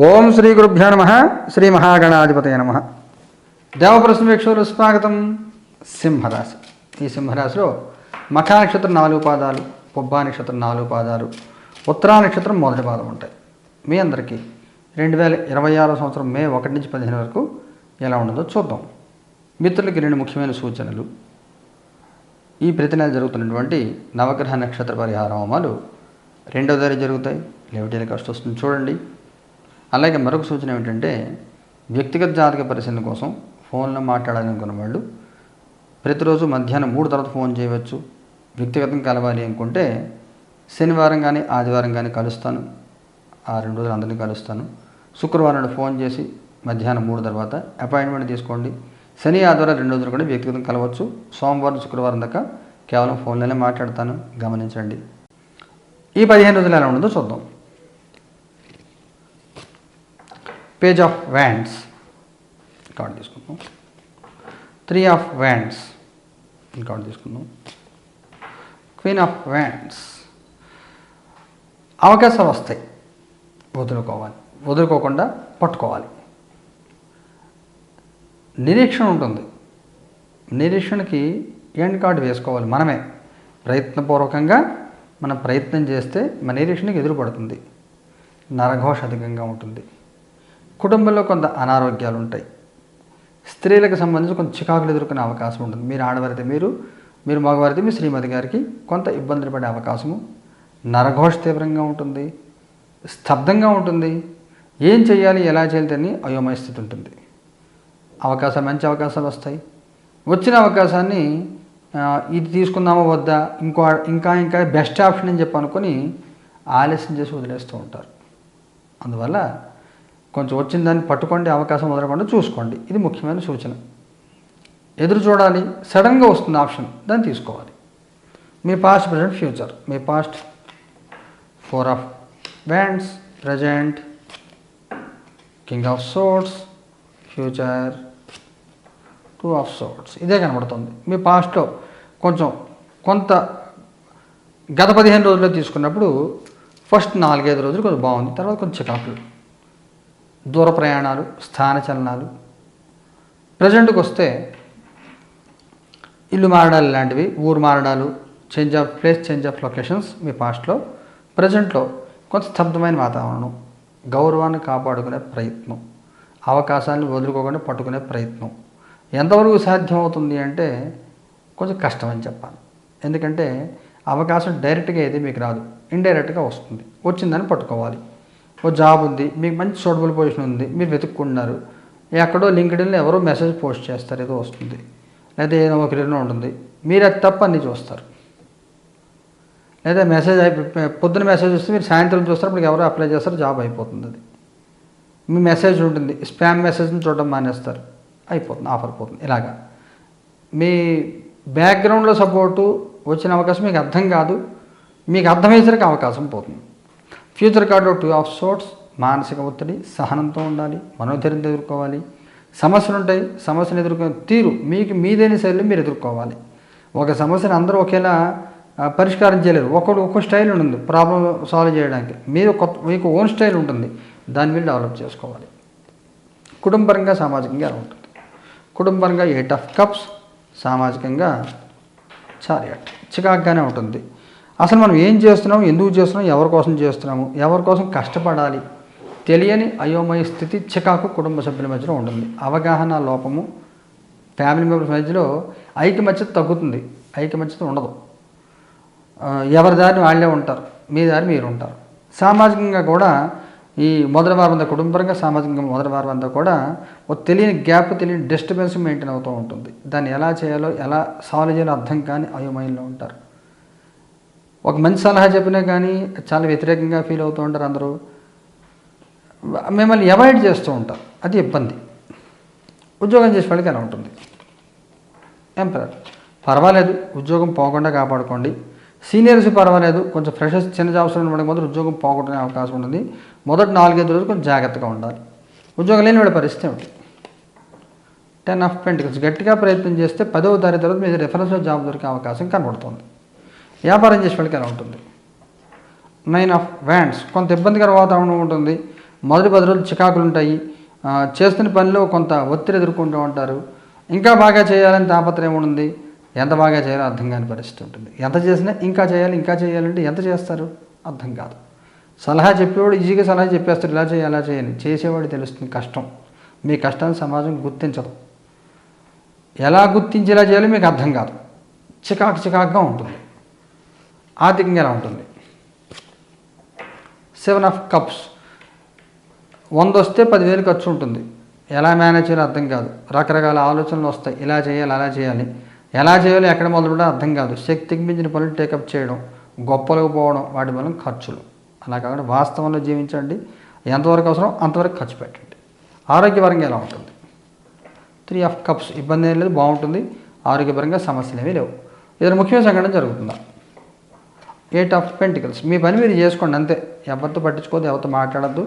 ఓం శ్రీ గురుభ్యో నమ. శ్రీ మహాగణాధిపతయ నమ. దేవప్రశ్న వీక్షకులు స్వాగతం. సింహరాశి. ఈ సింహరాశిలో మఖా నక్షత్రం 4 పాదాలు, పుబ్బా నక్షత్రం 4 పాదాలు, ఉత్తరా నక్షత్రం మొదటి పాదం ఉంటాయి. మీ అందరికీ 2026 సంవత్సరం మే 1 నుంచి 15 వరకు ఎలా ఉండదో చూద్దాం. మిత్రులకి 2 ముఖ్యమైన సూచనలు. ఈ ప్రతి నెల జరుగుతున్నటువంటి నవగ్రహ నక్షత్ర పరిహార హోమాలు 2వ తేదీ జరుగుతాయి. లేవటేల కష్టం వస్తుంది చూడండి. అలాగే మరొక సూచన ఏమిటంటే, వ్యక్తిగత జాతక పరిశీలన కోసం ఫోన్లో మాట్లాడాలనుకున్న వాళ్ళు ప్రతిరోజు మధ్యాహ్నం 3 తర్వాత ఫోన్ చేయవచ్చు. వ్యక్తిగతంగా కలవాలి అనుకుంటే శనివారం కానీ ఆదివారం కానీ కలుస్తాను. ఆ 2 రోజులు అందరినీ కలుస్తాను. శుక్రవారం ఫోన్ చేసి మధ్యాహ్నం 3 తర్వాత అపాయింట్మెంట్ తీసుకోండి. శని ఆదివారం 2 రోజులు కూడా వ్యక్తిగతంగా కలవచ్చు. సోమవారం శుక్రవారం దాకా కేవలం ఫోన్లోనే మాట్లాడతాను, గమనించండి. ఈ 15 రోజులు ఎలా ఉండదో చూద్దాం. పేజ్ ఆఫ్ వ్యాండ్స్ కార్డు తీసుకుందాం. 3 ఆఫ్ వ్యాండ్స్ కార్డు తీసుకుందాం. Queen of wands. అవకాశాలు వస్తాయి, వదులుకోకుండా పట్టుకోవాలి. నిరీక్షణ ఉంటుంది. నిరీక్షణకి ఎండ్ కార్డు వేసుకోవాలి. మనమే ప్రయత్నపూర్వకంగా మనం ప్రయత్నం చేస్తే మన నిరీక్షణకి ఎదురుపడుతుంది. నరఘోష అధికంగా ఉంటుంది. కుటుంబంలో కొంత అనారోగ్యాలు ఉంటాయి. స్త్రీలకు సంబంధించి కొంత చికాకులు ఎదుర్కొనే అవకాశం ఉంటుంది. మీరు ఆడవారితే మీరు మగవారితే మీ శ్రీమతి గారికి కొంత ఇబ్బందులు పడే అవకాశము. నరఘోష తీవ్రంగా ఉంటుంది. స్తబ్దంగా ఉంటుంది. ఏం చేయాలి, ఎలా చేయాలి అని అయోమయ స్థితి ఉంటుంది. మంచి అవకాశాలు వస్తాయి. వచ్చిన అవకాశాన్ని ఇది తీసుకుందామా వద్దా, ఇంకా బెస్ట్ ఆప్షన్ అని చెప్పి అనుకొని ఆలస్యం చేసి వదిలేస్తూ ఉంటారు. అందువల్ల కొంచెం వచ్చిన దాన్ని పట్టుకోండి, అవకాశం వదలకుండా చూసుకోండి. ఇది ముఖ్యమైన సూచన. ఎదురు చూడాలి. సడన్గా వస్తుంది ఆప్షన్, దాన్ని తీసుకోవాలి. మీ పాస్ట్, ప్రజెంట్, ఫ్యూచర్. మీ past 4 of wands, present king of swords, future 2 of swords. ఇదే కనబడుతుంది. మీ పాస్ట్లో కొంత గత 15 రోజుల్లో తీసుకున్నప్పుడు ఫస్ట్ 4-5 రోజులు కొంచెం బాగుంది. తర్వాత కొంచెం చికాకులు, దూర ప్రయాణాలు, స్థాన చలనాలు. ప్రజెంట్కి వస్తే ఇల్లు మారడాలు లాంటివి, ఊరు మారడాలు, change of place, change of locations మీ పాస్ట్లో. ప్రజెంట్లో కొంత స్తబ్దమైన వాతావరణం, గౌరవాన్ని కాపాడుకునే ప్రయత్నం, అవకాశాన్ని వదులుకోకుండా పట్టుకునే ప్రయత్నం. ఎంతవరకు సాధ్యమవుతుంది అంటే కొంచెం కష్టం అని చెప్పాలి. ఎందుకంటే అవకాశం డైరెక్ట్గా అయితే మీకు రాదు, ఇండైరెక్ట్గా వస్తుంది. వచ్చిందని పట్టుకోవాలి. ఓ జాబ్ ఉంది, మీకు మంచి సూటబుల్ పొజిషన్ ఉంది, మీరు వెతుక్కుంటున్నారు. ఎక్కడో లింక్డ్ఇన్లో ఎవరో మెసేజ్ పోస్ట్ చేస్తారు, ఏదో వస్తుంది, లేదా ఏదో ఒక రిలో ఉంటుంది. మీరు అది తప్ప అన్నీ చూస్తారు. లేదా పొద్దున మెసేజ్ వస్తే మీరు సాయంత్రం చూస్తారు, అప్పుడు ఎవరో అప్లై చేస్తారు, జాబ్ అయిపోతుంది. అది మీ మెసేజ్ ఉంటుంది, స్పామ్ మెసేజ్ని చూడడం మానేస్తారు, అయిపోతుంది, ఆఫర్ పోతుంది. ఇలాగా మీ బ్యాక్గ్రౌండ్లో సపోర్టు వచ్చిన అవకాశం మీకు అర్థం కాదు, మీకు అర్థమయ్యేసరికి అవకాశం పోతుంది. Future card 2 of swords. మానసిక ఒత్తిడి, సహనంతో ఉండాలి, మనోధైర్యంతో ఎదుర్కోవాలి. సమస్యలు ఉంటాయి, సమస్యను ఎదుర్కొనే తీరు మీదైన శైలిలో మీరు ఎదుర్కోవాలి. ఒక సమస్యను అందరూ ఒకేలా పరిష్కారం చేయలేరు. ఒక్కో స్టైల్ ఉంటుంది ప్రాబ్లం సాల్వ్ చేయడానికి. మీకు ఓన్ స్టైల్ ఉంటుంది, దాని మీద డెవలప్ చేసుకోవాలి. కుటుంబపరంగా, సామాజికంగా ఎలా ఉంటుంది? కుటుంబపరంగా 8 ఆఫ్ కప్స్, సామాజికంగా చారియట్. చికాకుగానే ఉంటుంది. అసలు మనం ఏం చేస్తున్నాం, ఎందుకు చేస్తున్నాం, ఎవరి కోసం చేస్తున్నాము, ఎవరి కోసం కష్టపడాలి తెలియని అయోమయ స్థితి, చికాకు కుటుంబ సభ్యుల మధ్యలో ఉంటుంది. అవగాహన లోపము, ఫ్యామిలీ మెంబర్స్ మధ్యలో ఐకమత్యత తగ్గుతుంది, ఐకమత్యత ఉండదు. ఎవరి దారిని వాళ్ళే ఉంటారు, మీ దారి మీరు ఉంటారు. సామాజికంగా కూడా ఈ మొదటి వారం అంతా కుటుంబపరంగా, సామాజికంగా మొదటి వారం అంతా కూడా ఒక తెలియని గ్యాప్, తెలియని డిస్టర్బెన్స్ మెయింటైన్ అవుతూ ఉంటుంది. దాన్ని ఎలా చేయాలో, ఎలా సాల్వ్ చేయాలో అర్థం కాని అయోమయంలో ఉంటారు. ఒక మంచి సలహా చెప్పినా కానీ చాలా వ్యతిరేకంగా ఫీల్ అవుతూ ఉంటారు. అందరూ మిమ్మల్ని అవాయిడ్ చేస్తూ ఉంటారు, అది ఇబ్బంది. ఉద్యోగం చేసే వాళ్ళకి ఎలా ఉంటుంది? ఎంపరర్. పర్వాలేదు, ఉద్యోగం పోకుండా కాపాడుకోండి. సీనియర్స్ పర్వాలేదు, కొంచెం ఫ్రెషర్స్, చిన్న జాబ్స్ ఉండడానికి మాత్రం ఉద్యోగం పోగొట్టుకునే అవకాశం ఉంటుంది. మొదటి 4-5 రోజులు కొంచెం జాగ్రత్తగా ఉండాలి. ఉద్యోగం లేని వాడి పరిస్థితి ఏమిటి? 10 ఆఫ్ పెంటికల్స్. గట్టిగా ప్రయత్నం చేస్తే 10వ తారీఖు తర్వాత మీకు రిఫరెన్స్లో జాబ్ దొరికే అవకాశం కనబడుతుంది. వ్యాపారం చేసే వాళ్ళకి ఎలా ఉంటుంది? 9 ఆఫ్ వ్యాండ్స్. కొంత ఇబ్బందికర వాతావరణం ఉంటుంది. మొదటి 10 రోజులు చికాకులు ఉంటాయి. చేస్తున్న పనిలో కొంత ఒత్తిడి ఎదుర్కొంటూ ఉంటారు. ఇంకా బాగా చేయాలని తాపత్రయం ఉంది. ఎంత బాగా చేయాలో అర్థం కాని పరిస్థితి ఉంటుంది. ఎంత చేసినా ఇంకా చేయాలంటే ఎంత చేస్తారు అర్థం కాదు. సలహా చెప్పేవాడు ఈజీగా సలహా చెప్పేస్తాడు, ఇలా చేయాలి అలా చేయాలి. చేసేవాడు తెలుస్తుంది కష్టం. మీ కష్టాన్ని సమాజం గుర్తించదు. ఎలా గుర్తించేలా చేయాలో మీకు అర్థం కాదు. చికాకుగా ఉంటుంది. ఆర్థికంగా ఎలా ఉంటుంది? 7 ఆఫ్ కప్స్. 100 వస్తే 10,000 ఖర్చు ఉంటుంది. ఎలా మేనేజ్ చేయాలో అర్థం కాదు. రకరకాల ఆలోచనలు వస్తాయి. ఇలా చేయాలి అలా చేయాలి. ఎలా చేయాలో ఎక్కడ మొదలుపెట్టో అర్థం కాదు. శక్తికి మించిన పనులు టేకప్ చేయడం, గొప్పలకు పోవడం, వాటి వల్ల ఖర్చులు. అలా కాకుండా వాస్తవంలో జీవించండి. ఎంతవరకు అవసరం అంతవరకు ఖర్చు పెట్టండి. ఆరోగ్యపరంగా ఎలా ఉంటుంది? 3 ఆఫ్ కప్స్. ఇబ్బంది ఏం లేదు, బాగుంటుంది. ఆరోగ్యపరంగా సమస్యలు ఏమీ లేవు. ఏదైనా ముఖ్యమైన సంఘటన జరుగుతుందా? 8 ఆఫ్ పెంటికల్స్. మీ పని మీరు చేసుకోండి అంతే. ఎవరితో పట్టించుకోవద్దు, ఎవరితో మాట్లాడద్దు,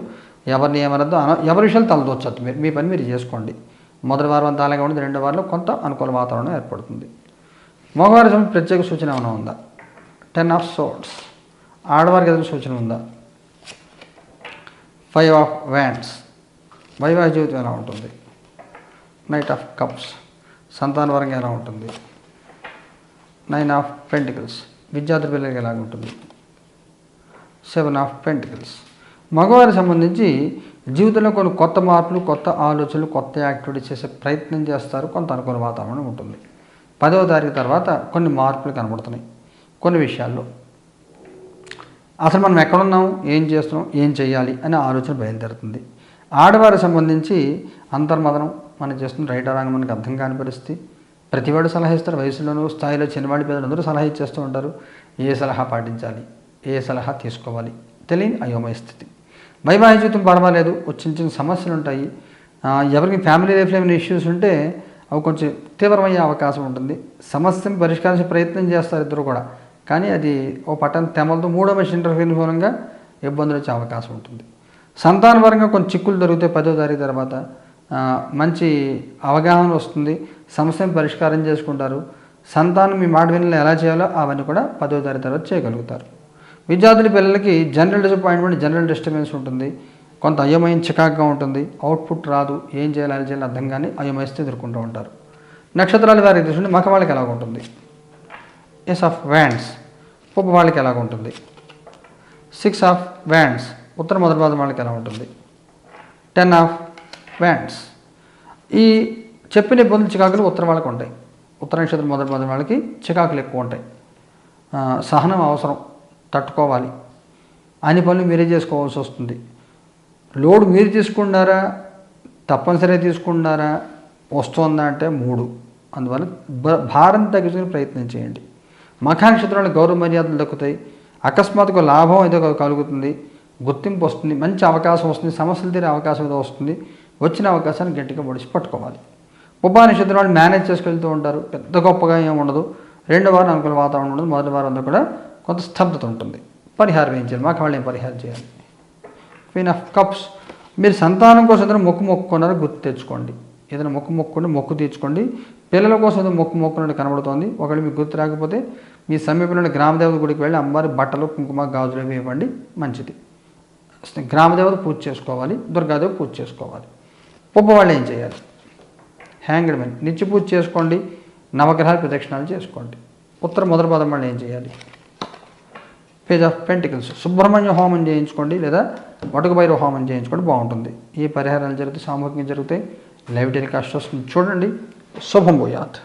ఎవరిని ఏమనద్దు, ఎవరి విషయాలు తలదొచ్చద్దు. మీరు మీ పని మీరు చేసుకోండి. మొదటి వారం అంతా అలాగే ఉంటుంది. రెండో వారంలో కొంత అనుకూల వాతావరణం ఏర్పడుతుంది. మగవారి సమయం ప్రత్యేక సూచన ఏమైనా ఉందా? 10 ఆఫ్ సోర్డ్స్. ఆడవారికి ఏదైనా సూచన ఉందా? 5 ఆఫ్ వ్యాండ్స్. వైవాహిక జీవితం ఎలా ఉంటుంది? Knight of cups. సంతానపరంగా ఎలా ఉంటుంది? 9 ఆఫ్ పెంటికల్స్. విద్యార్థి పిల్లలకి ఎలా ఉంటుంది? 7 ఆఫ్ పెంటికల్స్. మగవారికి సంబంధించి జీవితంలో కొన్ని కొత్త మార్పులు, కొత్త ఆలోచనలు, కొత్త యాక్టివిటీ చేసే ప్రయత్నం చేస్తారు. కొంత అనుకూల వాతావరణం ఉంటుంది. 10వ తారీఖు తర్వాత కొన్ని మార్పులు కనబడుతున్నాయి కొన్ని విషయాల్లో. అసలు మనం ఎక్కడున్నాం, ఏం చేస్తున్నాం, ఏం చేయాలి అనే ఆలోచన బయలుదేరుతుంది. ఆడవారికి సంబంధించి అంతర్మదనం మనం చేస్తున్న రైట్ రాంగ్ మనకు అర్థం కాని పరిస్థితి. ప్రతివాడు సలహా ఇస్తారు. వయసులోనూ స్థాయిలో చిన్నవాడి పేదలు అందరూ సలహా ఇచ్చేస్తూ ఉంటారు. ఏ సలహా పాటించాలి, ఏ సలహా తీసుకోవాలి తెలియని అయోమయ స్థితి. వైవాహిక జీవితం పర్వాలేదు, చిన్న చిన్న సమస్యలు ఉంటాయి. ఎవరికి ఫ్యామిలీ లైఫ్లో ఏమైనా ఇష్యూస్ ఉంటే అవి కొంచెం తీవ్రమయ్యే అవకాశం ఉంటుంది. సమస్యను పరిష్కరించే ప్రయత్నం చేస్తారు ఇద్దరు కూడా. కానీ అది ఓ పట్టణ తెమలతో మూడో మనిషి ఇంటర్ఫీరెన్స్ మూలంగా ఇబ్బందులు వచ్చే అవకాశం ఉంటుంది. సంతానపరంగా కొన్ని చిక్కులు దొరుకుతాయి. 10వ తారీఖు తర్వాత మంచి అవగాహన వస్తుంది. సమస్యను పరిష్కారం చేసుకుంటారు. సంతానం మీ మాట వినలు ఎలా చేయాలో అవన్నీ కూడా 10వ తారీఖు తర్వాత చేయగలుగుతారు. విద్యార్థుల పిల్లలకి జనరల్ డిసప్పాయింట్మెంట్, జనరల్ డిస్టర్బెన్స్ ఉంటుంది. కొంత అయోమయం చికాకుగా ఉంటుంది. అవుట్పుట్ రాదు, ఏం చేయాలి అని చేయాలి అర్థం కానీ అయోమయస్తే ఎదుర్కొంటూ ఉంటారు. నక్షత్రాల వారికి తీసుకుంటే మగ వాళ్ళకి ఎలాగ ఉంటుంది? Ace of wands. ఉప వాళ్ళకి ఎలాగ ఉంటుంది? 6 ఆఫ్ వ్యాండ్స్. ఉత్తర మొదటి పాదం వాళ్ళకి ఎలా ఉంటుంది? 10 ఆఫ్ వ్యాండ్స్. ఈ చెప్పిన ఇబ్బందులు చికాకులు ఉత్తర వాళ్ళకి ఉంటాయి. ఉత్తర నక్షత్రం మొదటి పాదం వాళ్ళకి చికాకులు ఎక్కువ ఉంటాయి. సహనం అవసరం, తట్టుకోవాలి. అన్ని పనులు మీరే చేసుకోవాల్సి వస్తుంది. లోడ్ మీరు తీసుకుంటారా, తప్పనిసరిగా తీసుకుంటారా, వస్తుందా అంటే 3. అందువల్ల భారం తగ్గించుకునే ప్రయత్నం చేయండి. మఖా నక్షత్రానికి గౌరవ మర్యాదలు దక్కుతాయి. అకస్మాత్తుగా లాభం ఏదో కలుగుతుంది, గుర్తింపు వస్తుంది, మంచి అవకాశం వస్తుంది, సమస్యలు తీరే అవకాశం ఏదో వస్తుంది. వచ్చిన అవకాశాన్ని గట్టిగా పొడిచి పట్టుకోవాలి. పుబ్బా నక్షత్రం వాళ్ళు మేనేజ్ చేసుకెళ్తూ ఉంటారు. పెద్ద గొప్పగా ఏమి ఉండదు. రెండో వారం అనుకూల వాతావరణం ఉండదు. మొదటి వారం అంతా కూడా కొంత స్తబ్దత ఉంటుంది. పరిహారం ఏం చేయాలి? మాకు వాళ్ళు ఏం పరిహారం చేయాలి? Queen of cups. మీరు సంతానం కోసం ఏదైనా మొక్కుకున్నారో గుర్తు తెచ్చుకోండి. ఏదైనా మొక్కు తీర్చుకోండి. పిల్లల కోసం ఏదో మొక్కున్నట్టు కనబడుతోంది. ఒకవేళ మీకు గుర్తు రాకపోతే మీ సమీపంలోని గ్రామదేవత గుడికి వెళ్ళి అమ్మవారి బట్టలు, కుంకుమ, గాజులు అవి ఇవ్వండి, మంచిది. గ్రామదేవత పూజ చేసుకోవాలి, దుర్గాదేవి పూజ చేసుకోవాలి. పుబ్బ వాళ్ళు ఏం చేయాలి? Hanged man. నిత్య పూజ చేసుకోండి, నవగ్రహాల ప్రదక్షిణాలు చేసుకోండి. ఉత్తర మొదటి పాదం వాళ్ళు ఏం చేయాలి? Page of pentacles. సుబ్రహ్మణ్య హోమం చేయించుకోండి, లేదా వటుక భైరవ హోమం చేయించుకోండి, బాగుంటుంది. ఈ పరిహారాలు జరిగితే సామూహికంగా జరుగుతాయి. లైవ్ టెలికాస్ట్ వస్తుంది, చూడండి. శుభం భూయాత్.